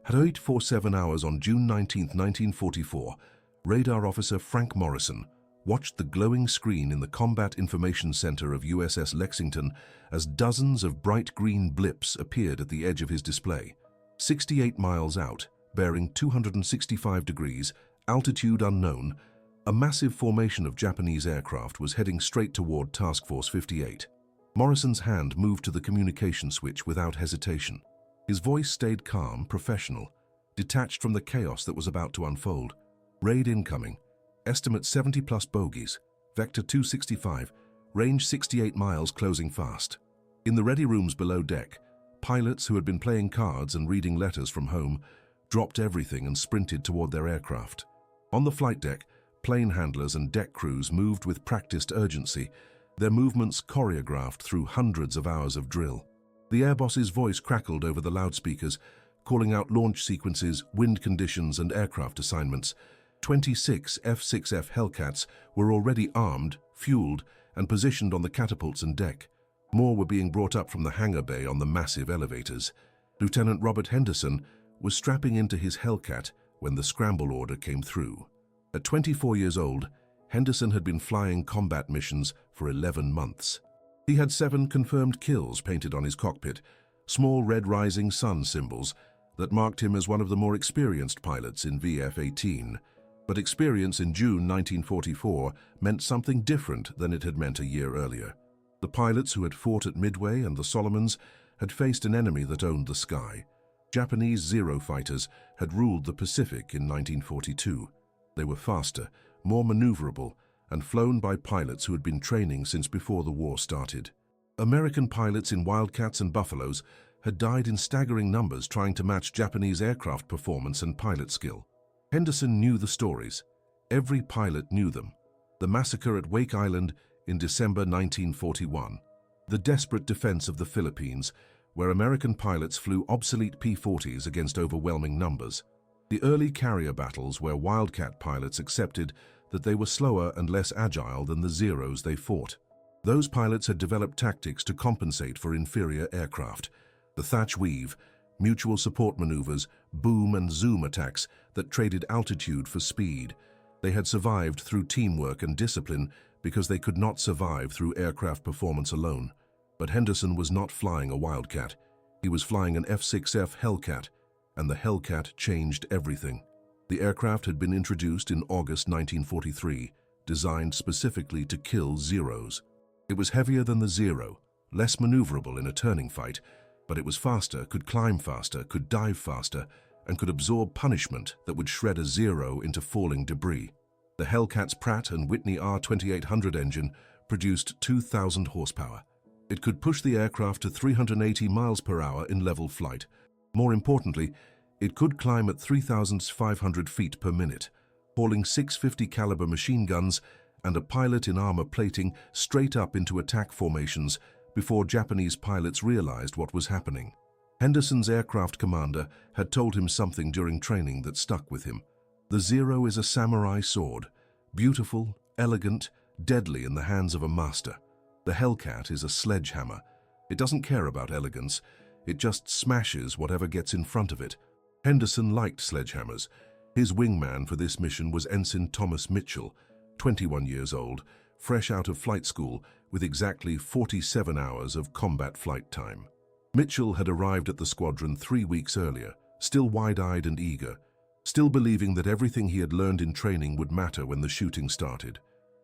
At 08:47 hours on June 19, 1944, radar officer Frank Morrison watched the glowing screen in the Combat Information Center of USS Lexington as dozens of bright green blips appeared at the edge of his display. 68 miles out, bearing 265 degrees, altitude unknown, a massive formation of Japanese aircraft was heading straight toward Task Force 58. Morrison's hand moved to the communication switch without hesitation. His voice stayed calm, professional, detached from the chaos that was about to unfold. Raid incoming. Estimate 70+ bogies. Vector 265. Range 68 miles, closing fast. In the ready rooms below deck, pilots who had been playing cards and reading letters from home dropped everything and sprinted toward their aircraft. On the flight deck, plane handlers and deck crews moved with practiced urgency, their movements choreographed through hundreds of hours of drill. The air boss's voice crackled over the loudspeakers, calling out launch sequences, wind conditions, and aircraft assignments. 26 F-6F Hellcats were already armed, fueled, and positioned on the catapults and deck. More were being brought up from the hangar bay on the massive elevators. Lieutenant Robert Henderson was strapping into his Hellcat when the scramble order came through. At 24 years old, Henderson had been flying combat missions for 11 months. He had 7 confirmed kills painted on his cockpit, small red rising sun symbols that marked him as one of the more experienced pilots in VF-18. But experience in June 1944 meant something different than it had meant a year earlier. The pilots who had fought at Midway and the Solomons had faced an enemy that owned the sky. Japanese Zero fighters had ruled the Pacific in 1942. They were faster, more maneuverable, and flown by pilots who had been training since before the war started. American pilots in Wildcats and Buffaloes had died in staggering numbers trying to match Japanese aircraft performance and pilot skill. Henderson knew the stories. Every pilot knew them. The massacre at Wake Island in December 1941. The desperate defense of the Philippines, where American pilots flew obsolete P-40s against overwhelming numbers. The early carrier battles where Wildcat pilots accepted that they were slower and less agile than the Zeros they fought. Those pilots had developed tactics to compensate for inferior aircraft. The Thatch Weave, mutual support maneuvers, boom and zoom attacks that traded altitude for speed. They had survived through teamwork and discipline because they could not survive through aircraft performance alone. But Henderson was not flying a Wildcat. He was flying an F-6F Hellcat, and the Hellcat changed everything. The aircraft had been introduced in August 1943, designed specifically to kill Zeros. It was heavier than the Zero, less maneuverable in a turning fight, but it was faster, could climb faster, could dive faster, and could absorb punishment that would shred a Zero into falling debris. The Hellcat's Pratt & Whitney R2800 engine produced 2,000 horsepower. It could push the aircraft to 380 miles per hour in level flight. More importantly, it could climb at 3,500 feet per minute, hauling .650 caliber machine guns and a pilot in armor plating straight up into attack formations before Japanese pilots realized what was happening. Henderson's aircraft commander had told him something during training that stuck with him. The Zero is a samurai sword, beautiful, elegant, deadly in the hands of a master. The Hellcat is a sledgehammer. It doesn't care about elegance. It just smashes whatever gets in front of it. Henderson liked sledgehammers. His wingman for this mission was Ensign Thomas Mitchell, 21 years old, fresh out of flight school with exactly 47 hours of combat flight time. Mitchell had arrived at the squadron 3 weeks earlier, still wide-eyed and eager, still believing that everything he had learned in training would matter when the shooting started.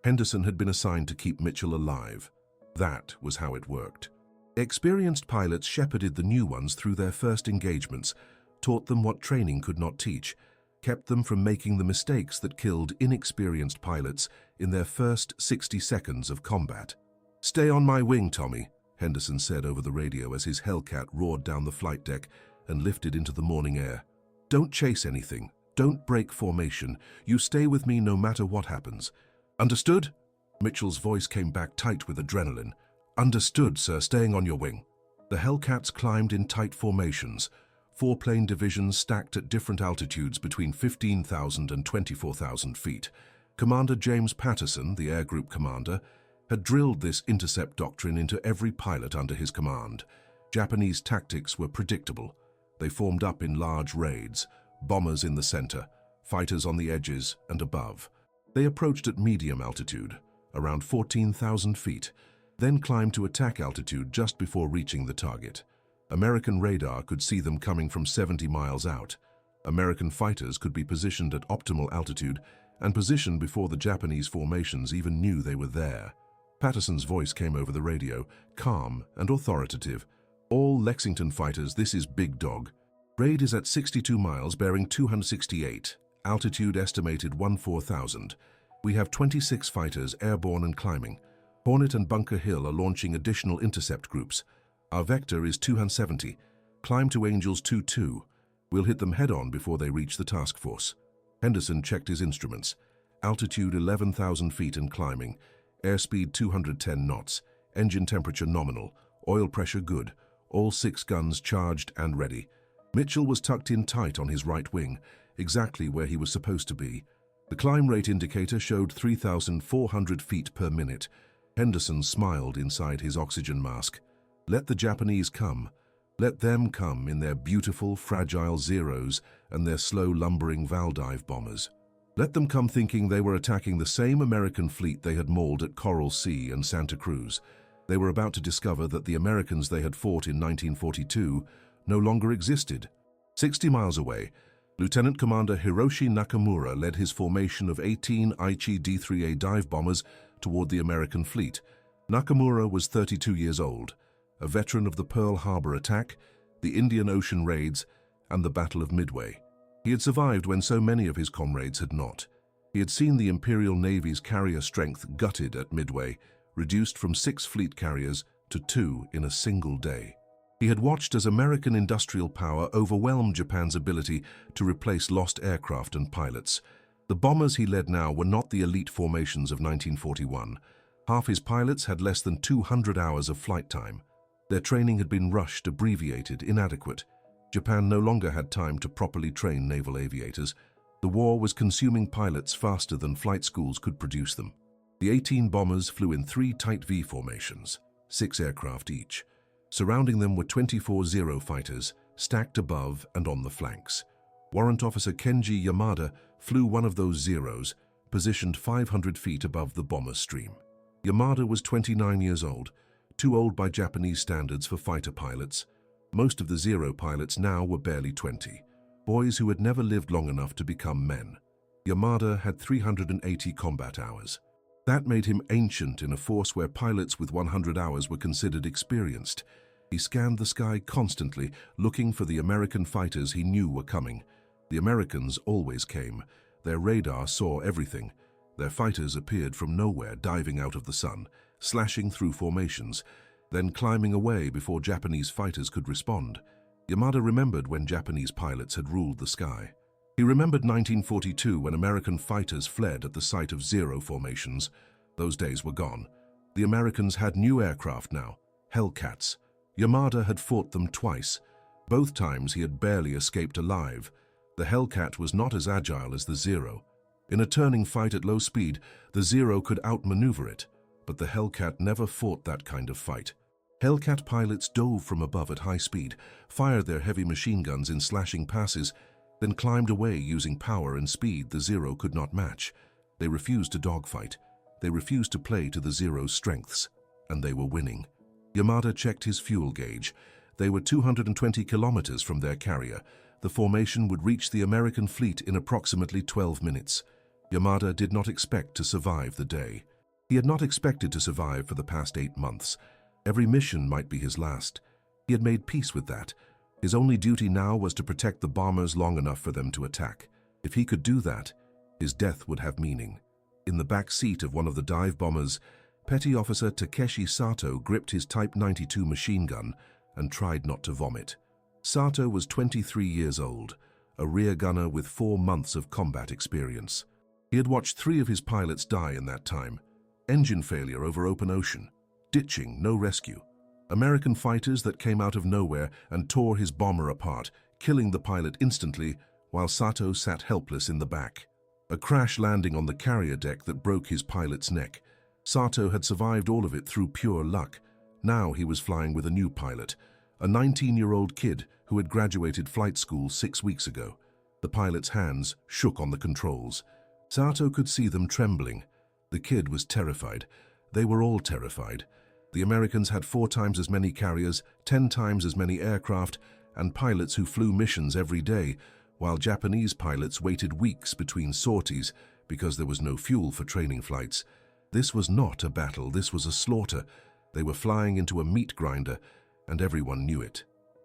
Henderson had been assigned to keep Mitchell alive. That was how it worked. Experienced pilots shepherded the new ones through their first engagements, taught them what training could not teach, kept them from making the mistakes that killed inexperienced pilots in their first 60 seconds of combat. "Stay on my wing, Tommy," Henderson said over the radio as his Hellcat roared down the flight deck and lifted into the morning air. "Don't chase anything. Don't break formation. You stay with me no matter what happens. Understood?" Mitchell's voice came back tight with adrenaline. "Understood, sir, staying on your wing." The Hellcats climbed in tight formations, 4-plane divisions stacked at different altitudes between 15,000 and 24,000 feet. Commander James Patterson, the air group commander, had drilled this intercept doctrine into every pilot under his command. Japanese tactics were predictable. They formed up in large raids, bombers in the center, fighters on the edges and above. They approached at medium altitude, around 14,000 feet, then climbed to attack altitude just before reaching the target. American radar could see them coming from 70 miles out. American fighters could be positioned at optimal altitude and positioned before the Japanese formations even knew they were there. Patterson's voice came over the radio, calm and authoritative. "All Lexington fighters, this is Big Dog. Raid is at 62 miles bearing 268. Altitude estimated 14,000. We have 26 fighters airborne and climbing. Hornet and Bunker Hill are launching additional intercept groups. Our vector is 270. Climb to Angels 2-2. We'll hit them head-on before they reach the task force." Henderson checked his instruments. Altitude 11,000 feet and climbing. Airspeed 210 knots. Engine temperature nominal. Oil pressure good. All 6 guns charged and ready. Mitchell was tucked in tight on his right wing, exactly where he was supposed to be. The climb rate indicator showed 3,400 feet per minute. Henderson smiled inside his oxygen mask. Let the Japanese come. Let them come in their beautiful, fragile Zeros and their slow, lumbering Valdive bombers. Let them come thinking they were attacking the same American fleet they had mauled at Coral Sea and Santa Cruz. They were about to discover that the Americans they had fought in 1942 no longer existed. 60 miles away, Lieutenant Commander Hiroshi Nakamura led his formation of 18 Aichi D-3A dive bombers toward the American fleet. Nakamura was 32 years old, a veteran of the Pearl Harbor attack, the Indian Ocean raids, and the Battle of Midway. He had survived when so many of his comrades had not. He had seen the Imperial Navy's carrier strength gutted at Midway, reduced from 6 fleet carriers to 2 in a single day. He had watched as American industrial power overwhelmed Japan's ability to replace lost aircraft and pilots. The bombers he led now were not the elite formations of 1941. Half his pilots had less than 200 hours of flight time. Their training had been rushed, abbreviated, inadequate. Japan no longer had time to properly train naval aviators. The war was consuming pilots faster than flight schools could produce them. The 18 bombers flew in 3 tight V formations, 6 aircraft each. Surrounding them were 24 Zero fighters, stacked above and on the flanks. Warrant Officer Kenji Yamada flew one of those Zeros, positioned 500 feet above the bomber stream. Yamada was 29 years old, too old by Japanese standards for fighter pilots. Most of the Zero pilots now were barely 20, boys who had never lived long enough to become men. Yamada had 380 combat hours. That made him ancient in a force where pilots with 100 hours were considered experienced. He scanned the sky constantly, looking for the American fighters he knew were coming. The Americans always came. Their radar saw everything. Their fighters appeared from nowhere, diving out of the sun, slashing through formations, then climbing away before Japanese fighters could respond. Yamada remembered when Japanese pilots had ruled the sky. He remembered 1942 when American fighters fled at the sight of Zero formations. Those days were gone. The Americans had new aircraft now, Hellcats. Yamada had fought them twice. Both times he had barely escaped alive. The Hellcat was not as agile as the Zero. In a turning fight at low speed, the Zero could outmaneuver it, but the Hellcat never fought that kind of fight. Hellcat pilots dove from above at high speed, fired their heavy machine guns in slashing passes, then climbed away using power and speed the Zero could not match. They refused to dogfight. They refused to play to the Zero's strengths, and they were winning. Yamada checked his fuel gauge. They were 220 kilometers from their carrier. The formation would reach the American fleet in approximately 12 minutes. Yamada did not expect to survive the day. He had not expected to survive for the past 8 months. Every mission might be his last. He had made peace with that. His only duty now was to protect the bombers long enough for them to attack. If he could do that, his death would have meaning. In the back seat of one of the dive bombers, Petty Officer Takeshi Sato gripped his Type 92 machine gun and tried not to vomit. Sato was 23 years old, a rear gunner with 4 months of combat experience. He had watched 3 of his pilots die in that time. Engine failure over open ocean. Ditching, no rescue. American fighters that came out of nowhere and tore his bomber apart, killing the pilot instantly while Sato sat helpless in the back. A crash landing on the carrier deck that broke his pilot's neck. Sato had survived all of it through pure luck. Now he was flying with a new pilot, a 19-year-old kid who had graduated flight school 6 weeks ago. The pilot's hands shook on the controls. Sato could see them trembling. The kid was terrified. They were all terrified. The Americans had 4 times as many carriers, 10 times as many aircraft, and pilots who flew missions every day, while Japanese pilots waited weeks between sorties because there was no fuel for training flights. This was not a battle, this was a slaughter. They were flying into a meat grinder, and everyone knew it.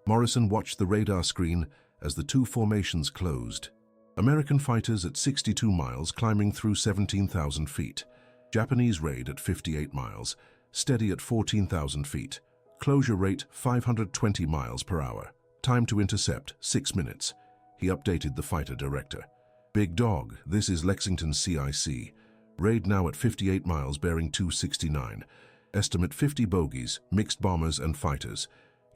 Morrison watched the radar screen as the 2 formations closed. American fighters at 62 miles climbing through 17,000 feet. Japanese raid at 58 miles, steady at 14,000 feet. Closure rate 520 miles per hour. Time to intercept 6 minutes. He updated the fighter director. Big Dog, this is Lexington CIC. Raid now at 58 miles bearing 269. Estimate 50 bogies, mixed bombers and fighters.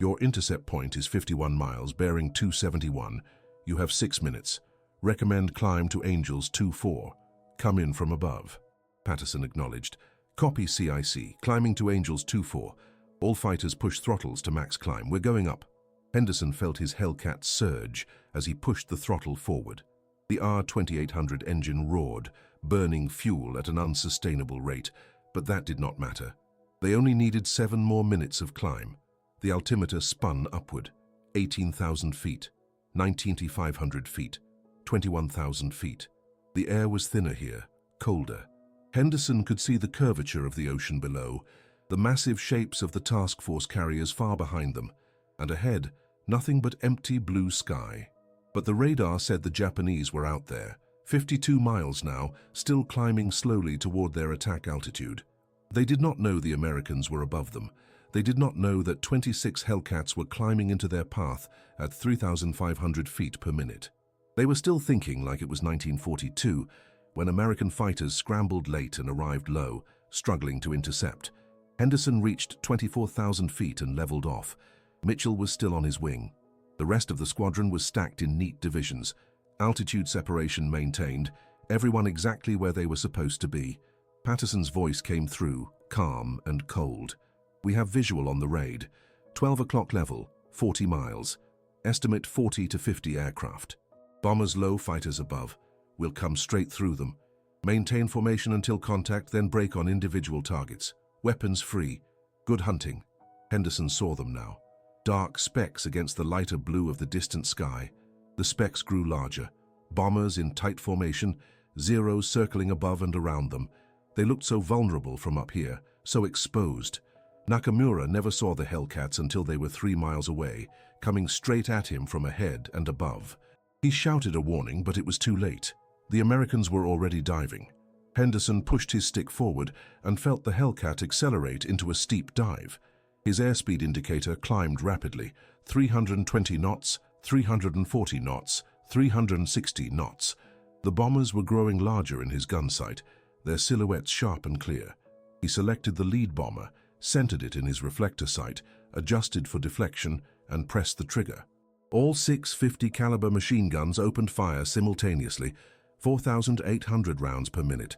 Your intercept point is 51 miles bearing 271. You have 6 minutes. Recommend climb to Angels 24. Come in from above. Patterson acknowledged. Copy CIC, climbing to Angels 24. All fighters push throttles to max climb. We're going up. Henderson felt his Hellcat surge as he pushed the throttle forward. The R-2800 engine roared, burning fuel at an unsustainable rate, but that did not matter. They only needed 7 more minutes of climb. The altimeter spun upward. 18,000 feet, 19,500 feet, 21,000 feet. The air was thinner here, colder. Henderson could see the curvature of the ocean below, the massive shapes of the task force carriers far behind them, and ahead, nothing but empty blue sky. But the radar said the Japanese were out there, 52 miles now, still climbing slowly toward their attack altitude. They did not know the Americans were above them. They did not know that 26 Hellcats were climbing into their path at 3,500 feet per minute. They were still thinking like it was 1942, when American fighters scrambled late and arrived low, struggling to intercept. Henderson reached 24,000 feet and leveled off. Mitchell was still on his wing. The rest of the squadron was stacked in neat divisions. Altitude separation maintained, everyone exactly where they were supposed to be. Patterson's voice came through, calm and cold. We have visual on the raid. 12 o'clock level, 40 miles. Estimate 40 to 50 aircraft. Bombers low, fighters above. We'll come straight through them. Maintain formation until contact, then break on individual targets. Weapons free. Good hunting. Henderson saw them now. Dark specks against the lighter blue of the distant sky. The specks grew larger. Bombers in tight formation, Zeros circling above and around them. They looked so vulnerable from up here, so exposed. Nakamura never saw the Hellcats until they were 3 miles away, coming straight at him from ahead and above. He shouted a warning, but it was too late. The Americans were already diving. Henderson pushed his stick forward and felt the Hellcat accelerate into a steep dive. His airspeed indicator climbed rapidly, 320 knots, 340 knots, 360 knots. The bombers were growing larger in his gun sight, their silhouettes sharp and clear. He selected the lead bomber, centered it in his reflector sight, adjusted for deflection, and pressed the trigger. All 6 50 caliber machine guns opened fire simultaneously, 4,800 rounds per minute,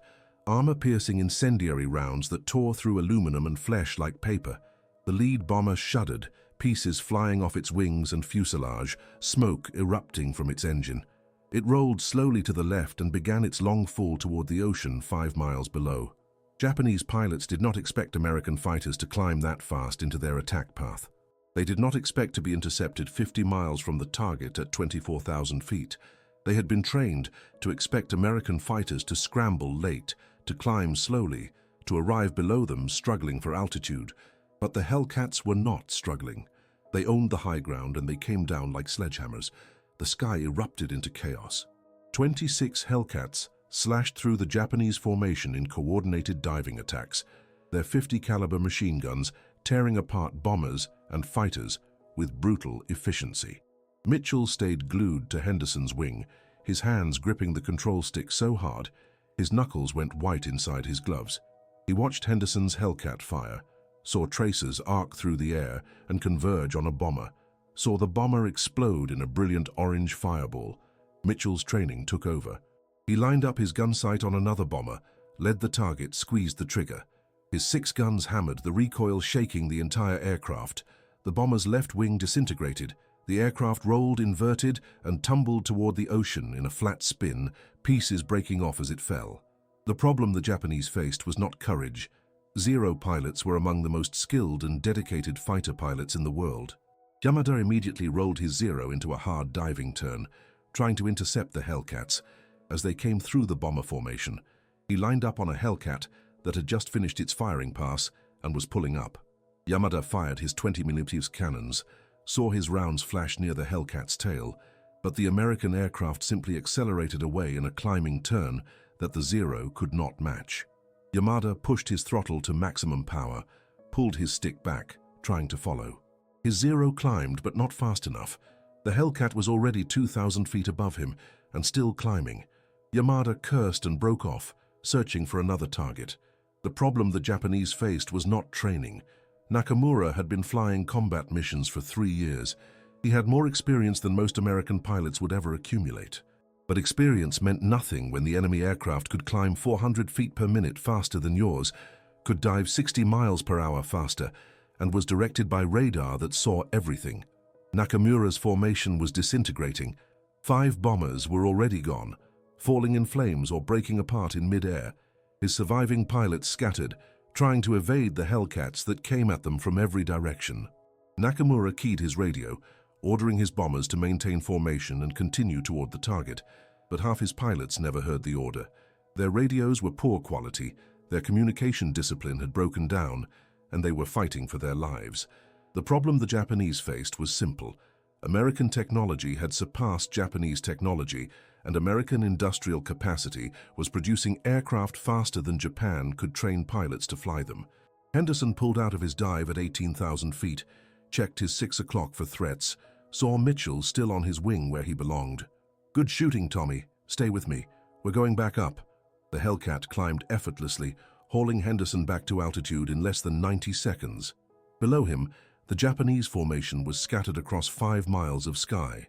armor-piercing incendiary rounds that tore through aluminum and flesh like paper. The lead bomber shuddered, pieces flying off its wings and fuselage, smoke erupting from its engine. It rolled slowly to the left and began its long fall toward the ocean 5 miles below. Japanese pilots did not expect American fighters to climb that fast into their attack path. They did not expect to be intercepted 50 miles from the target at 24,000 feet. They had been trained to expect American fighters to scramble late, to climb slowly, to arrive below them struggling for altitude. But the Hellcats were not struggling. They owned the high ground and they came down like sledgehammers. The sky erupted into chaos. 26 Hellcats slashed through the Japanese formation in coordinated diving attacks, their 50 caliber machine guns tearing apart bombers and fighters with brutal efficiency. Mitchell stayed glued to Henderson's wing, his hands gripping the control stick so hard, his knuckles went white inside his gloves. He watched Henderson's Hellcat fire, saw tracers arc through the air and converge on a bomber, saw the bomber explode in a brilliant orange fireball. Mitchell's training took over. He lined up his gun sight on another bomber, led the target, squeezed the trigger. His 6 guns hammered, the recoil shaking the entire aircraft. The bomber's left wing disintegrated, The aircraft rolled inverted and tumbled toward the ocean in a flat spin, pieces breaking off as it fell. The problem the Japanese faced was not courage. Zero pilots were among the most skilled and dedicated fighter pilots in the world. Yamada immediately rolled his Zero into a hard diving turn, trying to intercept the Hellcats. As they came through the bomber formation, he lined up on a Hellcat that had just finished its firing pass and was pulling up. Yamada fired his 20mm cannons, saw his rounds flash near the Hellcat's tail, but the American aircraft simply accelerated away in a climbing turn that the Zero could not match. Yamada pushed his throttle to maximum power, pulled his stick back, trying to follow. His Zero climbed, but not fast enough. The Hellcat was already 2,000 feet above him and still climbing. Yamada cursed and broke off, searching for another target. The problem the Japanese faced was not training. Nakamura had been flying combat missions for 3 years. He had more experience than most American pilots would ever accumulate. But experience meant nothing when the enemy aircraft could climb 400 feet per minute faster than yours, could dive 60 miles per hour faster, and was directed by radar that saw everything. Nakamura's formation was disintegrating. 5 bombers were already gone, falling in flames or breaking apart in mid-air. His surviving pilots scattered, trying to evade the Hellcats that came at them from every direction. Nakamura keyed his radio, ordering his bombers to maintain formation and continue toward the target, but half his pilots never heard the order. Their radios were poor quality, their communication discipline had broken down, and they were fighting for their lives. The problem the Japanese faced was simple. American technology had surpassed Japanese technology, and American industrial capacity was producing aircraft faster than Japan could train pilots to fly them. Henderson pulled out of his dive at 18,000 feet, checked his 6 o'clock for threats, saw Mitchell still on his wing where he belonged. "Good shooting, Tommy. Stay with me. We're going back up." The Hellcat climbed effortlessly, hauling Henderson back to altitude in less than 90 seconds. Below him, the Japanese formation was scattered across 5 miles of sky.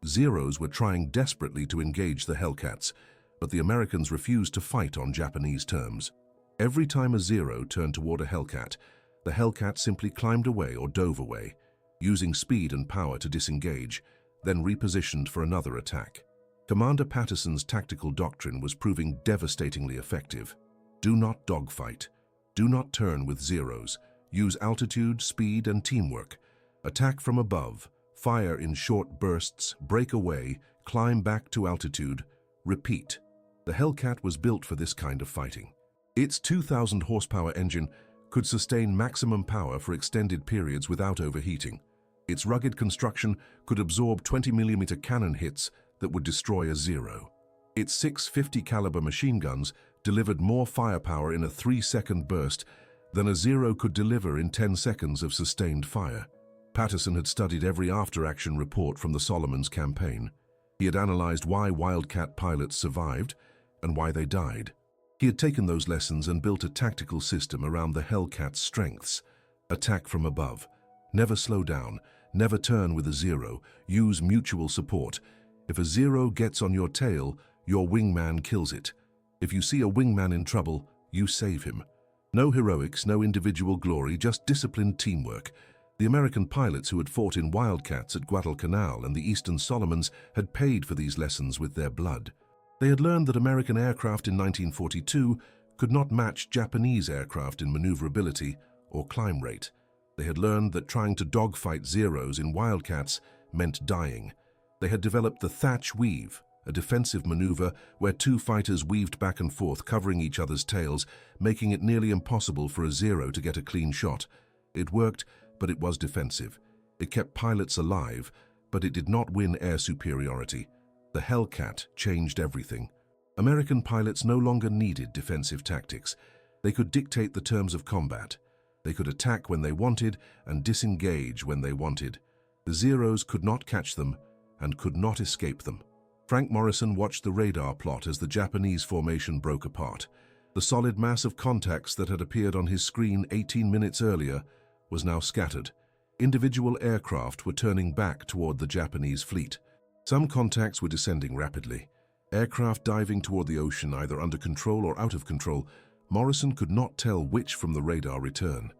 Zeros were trying desperately to engage the Hellcats, but the Americans refused to fight on Japanese terms. Every time a Zero turned toward a Hellcat, the Hellcat simply climbed away or dove away, using speed and power to disengage, then repositioned for another attack. Commander Patterson's tactical doctrine was proving devastatingly effective. Do not dogfight. Do not turn with Zeros. Use altitude, speed, and teamwork. Attack from above. Fire in short bursts, break away, climb back to altitude, repeat. The Hellcat was built for this kind of fighting. Its 2,000 horsepower engine could sustain maximum power for extended periods without overheating. Its rugged construction could absorb 20mm cannon hits that would destroy a Zero. Its 650 caliber machine guns delivered more firepower in a 3-second burst than a Zero could deliver in 10 seconds of sustained fire. Patterson had studied every after-action report from the Solomons campaign. He had analyzed why Wildcat pilots survived and why they died. He had taken those lessons and built a tactical system around the Hellcat's strengths. Attack from above. Never slow down. Never turn with a Zero. Use mutual support. If a Zero gets on your tail, your wingman kills it. If you see a wingman in trouble, you save him. No heroics, no individual glory, just disciplined teamwork. The American pilots who had fought in Wildcats at Guadalcanal and the Eastern Solomons had paid for these lessons with their blood. They had learned that American aircraft in 1942 could not match Japanese aircraft in maneuverability or climb rate. They had learned that trying to dogfight Zeros in Wildcats meant dying. They had developed the Thatch Weave, a defensive maneuver where 2 fighters weaved back and forth, covering each other's tails, making it nearly impossible for a Zero to get a clean shot. It worked, but it was defensive. It kept pilots alive, but it did not win air superiority. The Hellcat changed everything. American pilots no longer needed defensive tactics. They could dictate the terms of combat. They could attack when they wanted and disengage when they wanted. The Zeros could not catch them and could not escape them. Frank Morrison watched the radar plot as the Japanese formation broke apart. The solid mass of contacts that had appeared on his screen 18 minutes earlier was now scattered. Individual aircraft were turning back toward the Japanese fleet. Some contacts were descending rapidly. Aircraft diving toward the ocean, either under control or out of control. Morrison could not tell which from the radar return.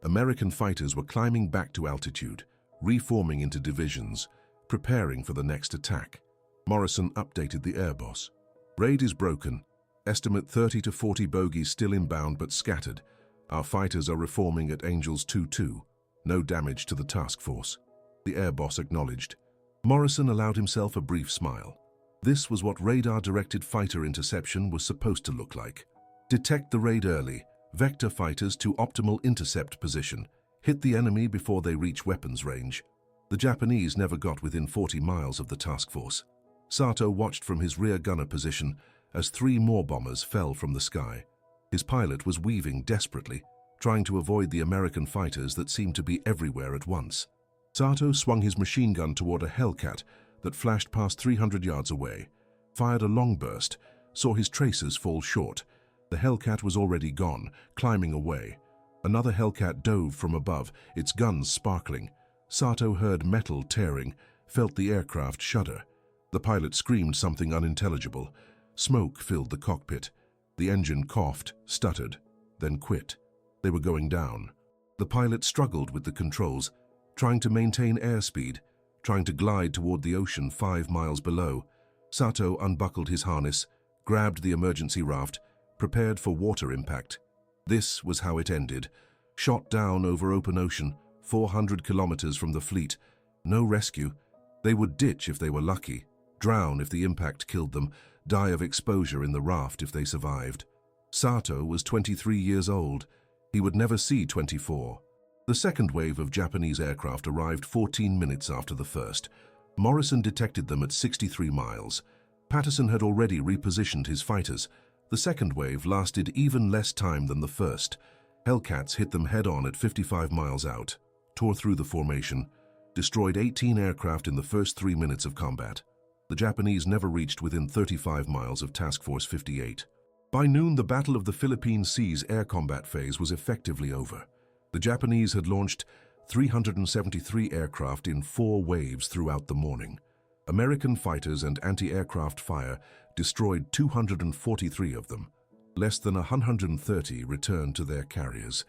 American fighters were climbing back to altitude, reforming into divisions. preparing for the next attack. Morrison updated the air boss. Raid is broken. Estimate 30 to 40 bogies still inbound but scattered. Our fighters are reforming at Angels 2-2. No damage to the task force. The air boss acknowledged. Morrison allowed himself a brief smile. This was what radar-directed fighter interception was supposed to look like. Detect the raid early, vector fighters to optimal intercept position, hit the enemy before they reach weapons range. The Japanese never got within 40 miles of the task force. Sato watched from his rear gunner position as 3 more bombers fell from the sky. His pilot was weaving desperately, trying to avoid the American fighters that seemed to be everywhere at once. Sato swung his machine gun toward a Hellcat that flashed past 300 yards away, fired a long burst, saw his tracers fall short. The Hellcat was already gone, climbing away. Another Hellcat dove from above, its guns sparkling. Sato heard metal tearing, felt the aircraft shudder. The pilot screamed something unintelligible. Smoke filled the cockpit. The engine coughed, stuttered, then quit. They were going down. The pilot struggled with the controls, trying to maintain airspeed, trying to glide toward the ocean 5 miles below. Sato unbuckled his harness, grabbed the emergency raft, prepared for water impact. This was how it ended. Shot down over open ocean, 400 kilometers from the fleet. No rescue. They would ditch if they were lucky, drown if the impact killed them, die of exposure in the raft if they survived. Sato was 23 years old. He would never see 24. The second wave of Japanese aircraft arrived 14 minutes after the first. Morrison detected them at 63 miles. Patterson had already repositioned his fighters. The second wave lasted even less time than the first. Hellcats hit them head-on at 55 miles out, tore through the formation, destroyed 18 aircraft in the first 3 minutes of combat. The Japanese never reached within 35 miles of Task Force 58. By noon, the Battle of the Philippine Seas air combat phase was effectively over. The Japanese had launched 373 aircraft in 4 waves throughout the morning. American fighters and anti-aircraft fire destroyed 243 of them. Less than 130 returned to their carriers.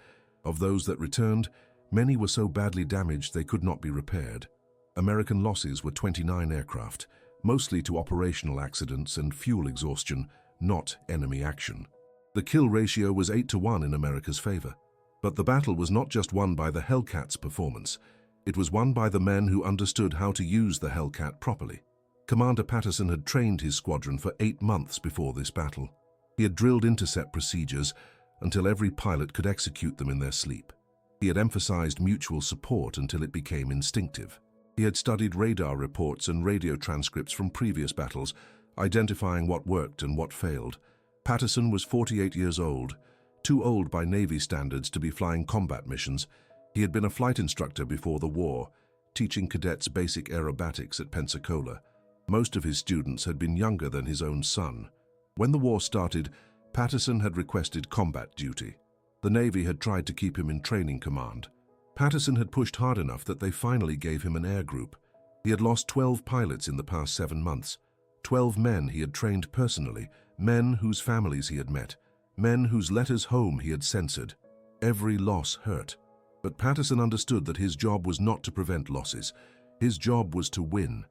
Of those that returned, many were so badly damaged they could not be repaired. American losses were 29 aircraft, mostly to operational accidents and fuel exhaustion, not enemy action. The kill ratio was 8-1 in America's favor. But the battle was not just won by the Hellcat's performance. It was won by the men who understood how to use the Hellcat properly. Commander Patterson had trained his squadron for 8 months before this battle. He had drilled intercept procedures until every pilot could execute them in their sleep. He had emphasized mutual support until it became instinctive. He had studied radar reports and radio transcripts from previous battles, identifying what worked and what failed. Patterson was 48 years old, too old by Navy standards to be flying combat missions. He had been a flight instructor before the war, teaching cadets basic aerobatics at Pensacola. Most of his students had been younger than his own son. When the war started, Patterson had requested combat duty. The Navy had tried to keep him in training command. Patterson had pushed hard enough that they finally gave him an air group. He had lost 12 pilots in the past 7 months. 12 men he had trained personally, men whose families he had met, men whose letters home he had censored. Every loss hurt. But Patterson understood that his job was not to prevent losses. His job was to win.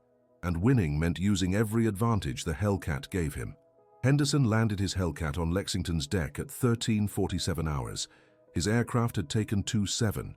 And winning meant using every advantage the Hellcat gave him. Henderson landed his Hellcat on Lexington's deck at 13:47 hours. His aircraft had taken 7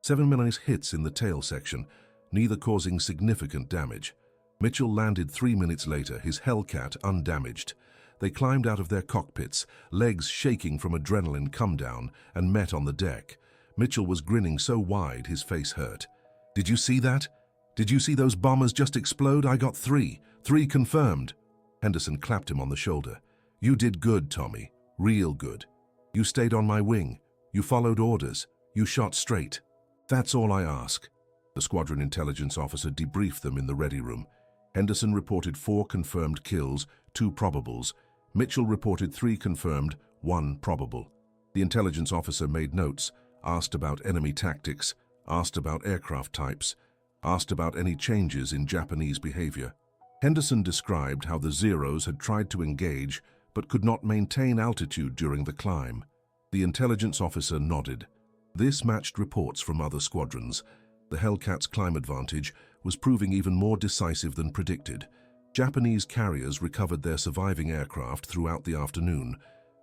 minute hits in the tail section, neither causing significant damage. Mitchell landed 3 minutes later, his Hellcat undamaged. They climbed out of their cockpits, legs shaking from adrenaline come down, and met on the deck. Mitchell was grinning so wide his face hurt. "Did you see that? Did you see those bombers just explode? I got 3 confirmed." Henderson clapped him on the shoulder. "You did good, Tommy. Real good. You stayed on my wing. You followed orders. You shot straight. That's all I ask." The squadron intelligence officer debriefed them in the ready room. Henderson reported 4 confirmed kills, 2 probables. Mitchell reported 3 confirmed, 1 probable. The intelligence officer made notes, asked about enemy tactics, asked about aircraft types, asked about any changes in Japanese behavior. Henderson described how the Zeros had tried to engage but could not maintain altitude during the climb. The intelligence officer nodded. This matched reports from other squadrons. The Hellcat's climb advantage was proving even more decisive than predicted. Japanese carriers recovered their surviving aircraft throughout the afternoon.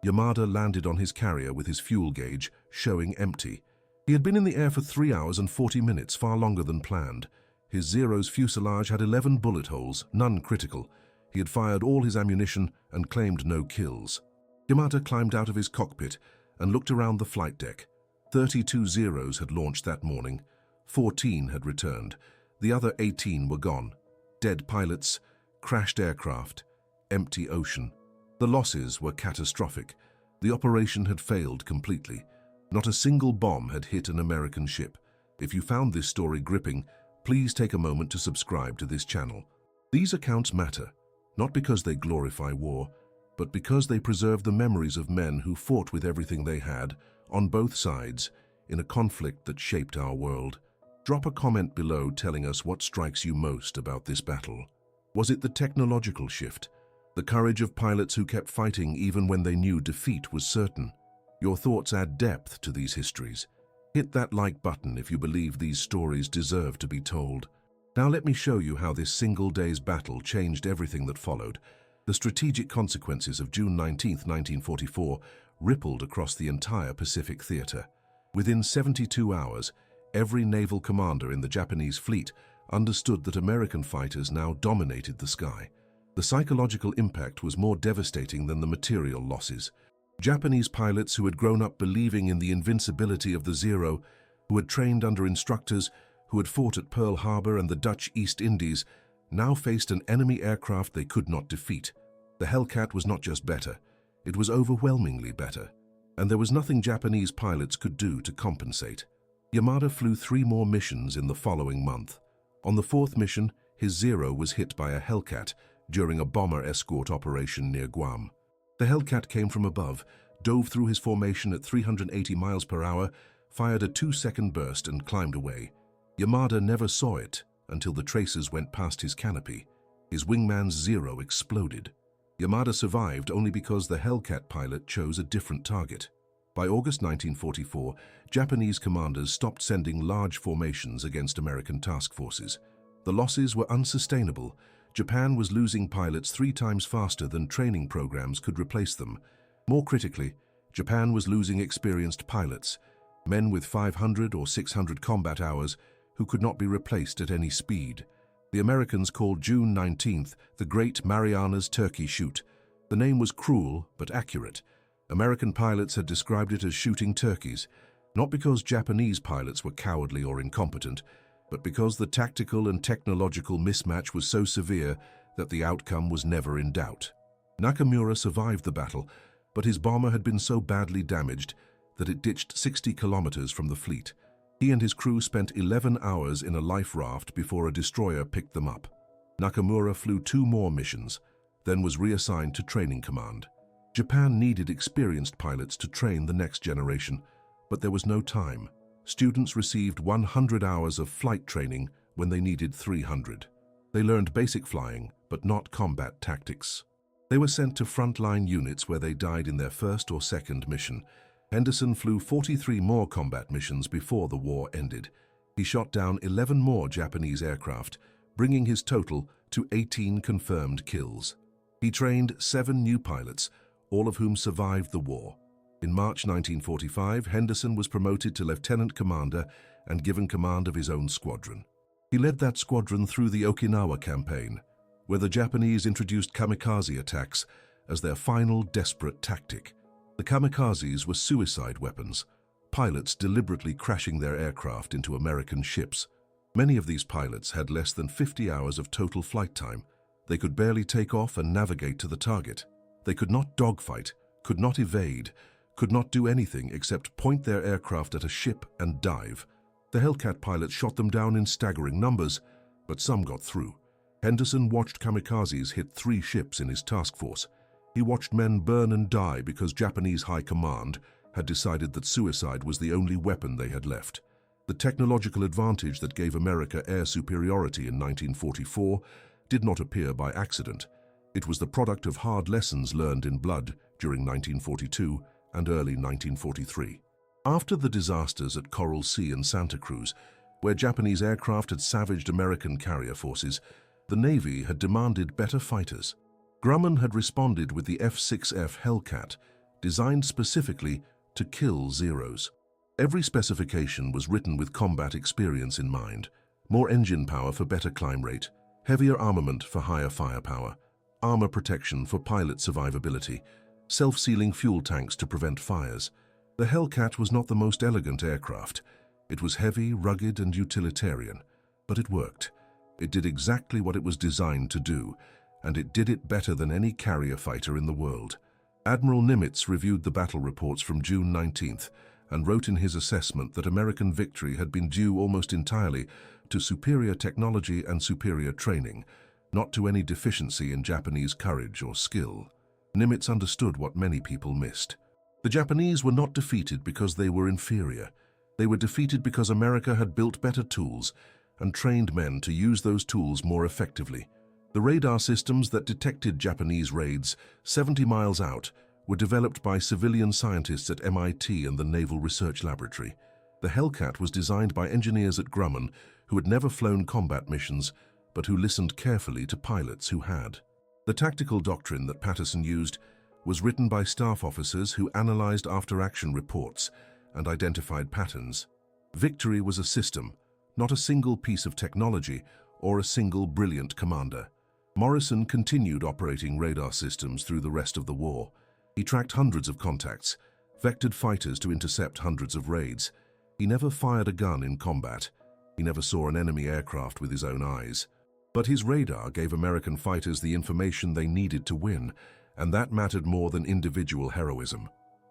Yamada landed on his carrier with his fuel gauge showing empty. He had been in the air for 3 hours and 40 minutes, far longer than planned. His Zero's fuselage had 11 bullet holes, none critical. He had fired all his ammunition and claimed no kills. Yamada climbed out of his cockpit and looked around the flight deck. 32 Zeros had launched that morning. 14 had returned. The other 18 were gone. Dead pilots, crashed aircraft, empty ocean. The losses were catastrophic. The operation had failed completely. Not a single bomb had hit an American ship. If you found this story gripping, please take a moment to subscribe to this channel. These accounts matter, not because they glorify war, but because they preserve the memories of men who fought with everything they had, on both sides, in a conflict that shaped our world. Drop a comment below telling us what strikes you most about this battle. Was it the technological shift? The courage of pilots who kept fighting even when they knew defeat was certain? Your thoughts add depth to these histories. Hit that like button if you believe these stories deserve to be told. Now let me show you how this single day's battle changed everything that followed. The strategic consequences of June 19, 1944 rippled across the entire Pacific theater. Within 72 hours, every naval commander in the Japanese fleet understood that American fighters now dominated the sky. The psychological impact was more devastating than the material losses. Japanese pilots who had grown up believing in the invincibility of the Zero, who had trained under instructors, who had fought at Pearl Harbor and the Dutch East Indies, now faced an enemy aircraft they could not defeat. The Hellcat was not just better, it was overwhelmingly better, and there was nothing Japanese pilots could do to compensate. Yamada flew 3 more missions in the following month. On the 4th mission, his Zero was hit by a Hellcat during a bomber escort operation near Guam. The Hellcat came from above, dove through his formation at 380 miles per hour, fired a 2-second burst and climbed away. Yamada never saw it until the tracers went past his canopy. His wingman's Zero exploded. Yamada survived only because the Hellcat pilot chose a different target. By August 1944, Japanese commanders stopped sending large formations against American task forces. The losses were unsustainable. Japan was losing pilots 3 times faster than training programs could replace them. More critically, Japan was losing experienced pilots, men with 500 or 600 combat hours who could not be replaced at any speed. The Americans called June 19th the Great Marianas Turkey Shoot. The name was cruel but accurate. American pilots had described it as shooting turkeys, not because Japanese pilots were cowardly or incompetent, but because the tactical and technological mismatch was so severe that the outcome was never in doubt. Nakamura survived the battle, but his bomber had been so badly damaged that it ditched 60 kilometers from the fleet. He and his crew spent 11 hours in a life raft before a destroyer picked them up. Nakamura flew 2 more missions, then was reassigned to training command. Japan needed experienced pilots to train the next generation, but there was no time. Students received 100 hours of flight training when they needed 300. They learned basic flying, but not combat tactics. They were sent to frontline units where they died in their 1st or 2nd mission. Henderson flew 43 more combat missions before the war ended. He shot down 11 more Japanese aircraft, bringing his total to 18 confirmed kills. He trained 7 new pilots, all of whom survived the war. In March 1945, Henderson was promoted to lieutenant commander and given command of his own squadron. He led that squadron through the Okinawa campaign, where the Japanese introduced kamikaze attacks as their final desperate tactic. The kamikazes were suicide weapons, pilots deliberately crashing their aircraft into American ships. Many of these pilots had less than 50 hours of total flight time. They could barely take off and navigate to the target. They could not dogfight, could not evade, could not do anything except point their aircraft at a ship and dive. The Hellcat pilots shot them down in staggering numbers, but some got through. Henderson watched kamikazes hit 3 ships in his task force. He watched men burn and die because Japanese high command had decided that suicide was the only weapon they had left. The technological advantage that gave America air superiority in 1944 did not appear by accident. It was the product of hard lessons learned in blood during 1942 and early 1943. After the disasters at Coral Sea and Santa Cruz, Where Japanese aircraft had savaged American carrier forces, the Navy had demanded better fighters. Grumman had responded with the F-6F Hellcat, designed specifically to kill Zeros. Every specification was written with combat experience in mind: more engine power for better climb rate, heavier armament for higher firepower, armor protection for pilot survivability, self-sealing fuel tanks to prevent fires. The Hellcat was not the most elegant aircraft. It was heavy, rugged, and utilitarian, but it worked. It did exactly what it was designed to do, and it did it better than any carrier fighter in the world. Admiral Nimitz reviewed the battle reports from June 19th and wrote in his assessment that American victory had been due almost entirely to superior technology and superior training, not to any deficiency in Japanese courage or skill. Nimitz understood what many people missed. The Japanese were not defeated because they were inferior. They were defeated because America had built better tools and trained men to use those tools more effectively. The radar systems that detected Japanese raids 70 miles out were developed by civilian scientists at MIT and the Naval Research Laboratory. The Hellcat was designed by engineers at Grumman who had never flown combat missions, but who listened carefully to pilots who had. The tactical doctrine that Patterson used was written by staff officers who analyzed after-action reports and identified patterns. Victory was a system, not a single piece of technology or a single brilliant commander. Morrison continued operating radar systems through the rest of the war. He tracked hundreds of contacts, vectored fighters to intercept hundreds of raids. He never fired a gun in combat. He never saw an enemy aircraft with his own eyes. But his radar gave American fighters the information they needed to win, and that mattered more than individual heroism.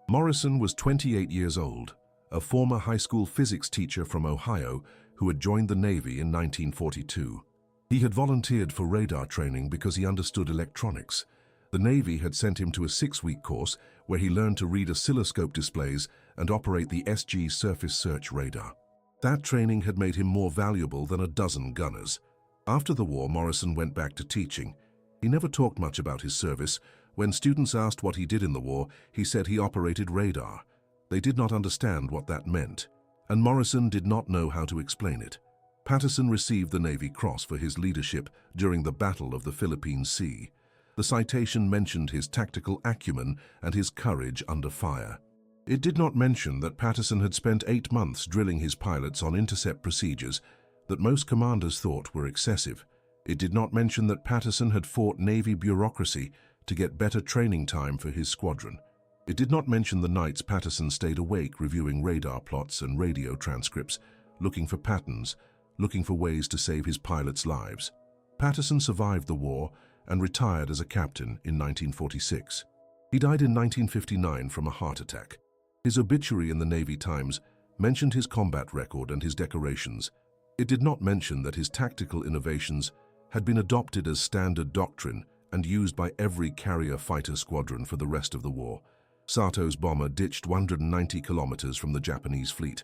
Morrison was 28 years old, a former high school physics teacher from Ohio who had joined the Navy in 1942. He had volunteered for radar training because he understood electronics. The Navy had sent him to a 6-week course where he learned to read oscilloscope displays and operate the SG surface search radar. That training had made him more valuable than a dozen gunners. After the war, Morrison went back to teaching. He never talked much about his service. When students asked what he did in the war, he said he operated radar. They did not understand what that meant, and Morrison did not know how to explain it. Patterson received the Navy Cross for his leadership during the Battle of the Philippine Sea. The citation mentioned his tactical acumen and his courage under fire. It did not mention that Patterson had spent 8 months drilling his pilots on intercept procedures that most commanders thought were excessive. It did not mention that Patterson had fought Navy bureaucracy to get better training time for his squadron. It did not mention the nights Patterson stayed awake reviewing radar plots and radio transcripts, looking for patterns, looking for ways to save his pilots' lives. Patterson survived the war and retired as a captain in 1946. He died in 1959 from a heart attack. His obituary in the Navy Times mentioned his combat record and his decorations. It did not mention that his tactical innovations had been adopted as standard doctrine and used by every carrier fighter squadron for the rest of the war. Sato's bomber ditched 190 kilometers from the Japanese fleet.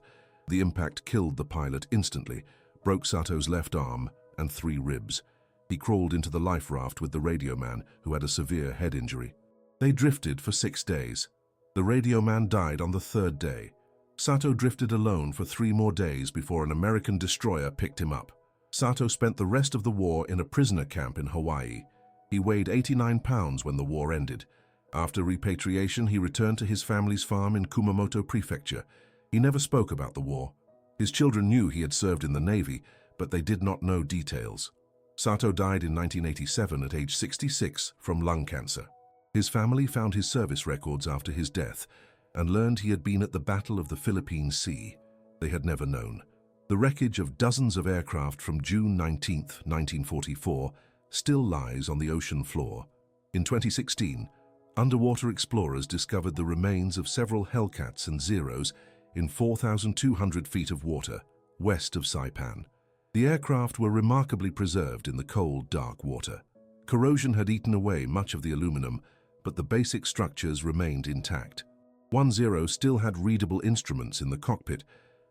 The impact killed the pilot instantly, broke Sato's left arm and 3 ribs. He crawled into the life raft with the radio man, who had a severe head injury. They drifted for 6 days. The radio man died on the 3rd day. Sato drifted alone for 3 more days before an American destroyer picked him up. Sato spent the rest of the war in a prisoner camp in Hawaii. He weighed 89 pounds when the war ended. After repatriation, he returned to his family's farm in Kumamoto Prefecture. He never spoke about the war. His children knew he had served in the Navy, but they did not know details. Sato died in 1987 at age 66 from lung cancer. His family found his service records after his death and learned he had been at the Battle of the Philippine Sea. They had never known. The wreckage of dozens of aircraft from June 19, 1944, still lies on the ocean floor. In 2016, underwater explorers discovered the remains of several Hellcats and Zeros in 4,200 feet of water, west of Saipan. The aircraft were remarkably preserved in the cold, dark water. Corrosion had eaten away much of the aluminum, but the basic structures remained intact. One Zero still had readable instruments in the cockpit.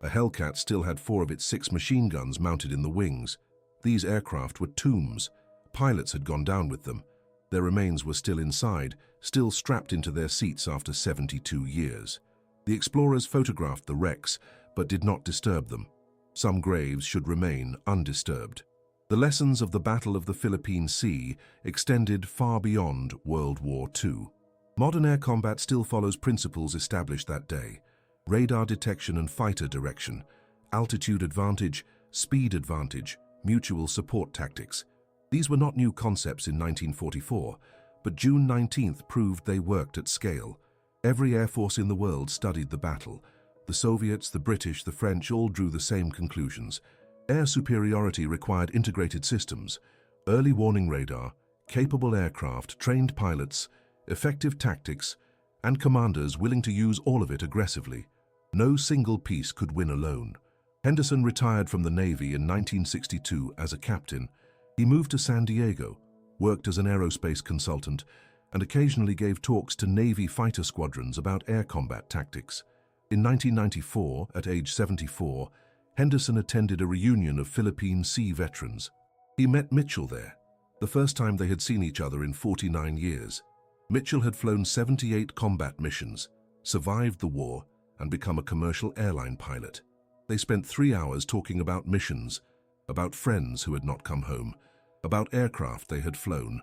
A Hellcat still had 4 of its 6 machine guns mounted in the wings. These aircraft were tombs. Pilots had gone down with them. Their remains were still inside, still strapped into their seats after 72 years. The explorers photographed the wrecks, but did not disturb them. Some graves should remain undisturbed. The lessons of the Battle of the Philippine Sea extended far beyond World War II. Modern air combat still follows principles established that day: radar detection and fighter direction, altitude advantage, speed advantage, mutual support tactics. These were not new concepts in 1944, but June 19th proved they worked at scale. Every air force in the world studied the battle. The Soviets, the British, the French all drew the same conclusions. Air superiority required integrated systems, early warning radar, capable aircraft, trained pilots, effective tactics, and commanders willing to use all of it aggressively. No single piece could win alone. Henderson retired from the Navy in 1962 as a captain. He moved to San Diego, worked as an aerospace consultant, and occasionally gave talks to Navy fighter squadrons about air combat tactics. In 1994, at age 74, Henderson attended a reunion of Philippine Sea veterans. He met Mitchell there, the first time they had seen each other in 49 years. Mitchell had flown 78 combat missions, survived the war, and become a commercial airline pilot. They spent 3 hours talking about missions, about friends who had not come home, about aircraft they had flown.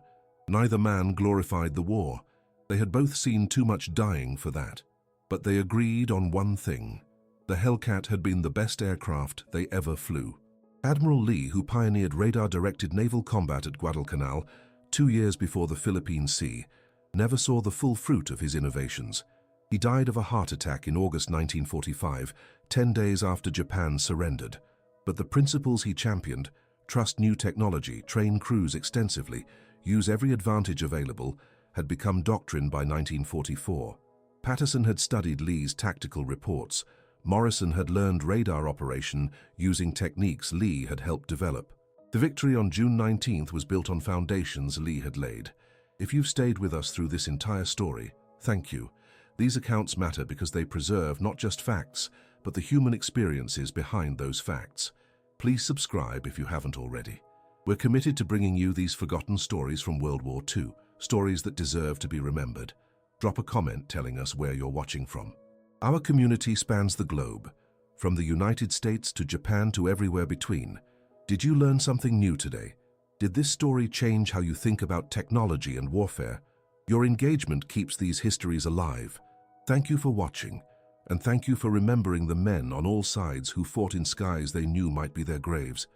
Neither man glorified the war. They had both seen too much dying for that. But they agreed on one thing: the Hellcat had been the best aircraft they ever flew. Admiral Lee, who pioneered radar-directed naval combat at Guadalcanal 2 years before the Philippine Sea, never saw the full fruit of his innovations. He died of a heart attack in August 1945, 10 days after Japan surrendered. But the principles he championed, trust new technology, train crews extensively, use every advantage available, had become doctrine by 1944. Patterson had studied Lee's tactical reports. Morrison had learned radar operation using techniques Lee had helped develop. The victory on June 19th was built on foundations Lee had laid. If you've stayed with us through this entire story, thank you. These accounts matter because they preserve not just facts, but the human experiences behind those facts. Please subscribe if you haven't already. We're committed to bringing you these forgotten stories from World War II, stories that deserve to be remembered. Drop a comment telling us where you're watching from. Our community spans the globe, from the United States to Japan to everywhere between. Did you learn something new today? Did this story change how you think about technology and warfare? Your engagement keeps these histories alive. Thank you for watching, and thank you for remembering the men on all sides who fought in skies they knew might be their graves.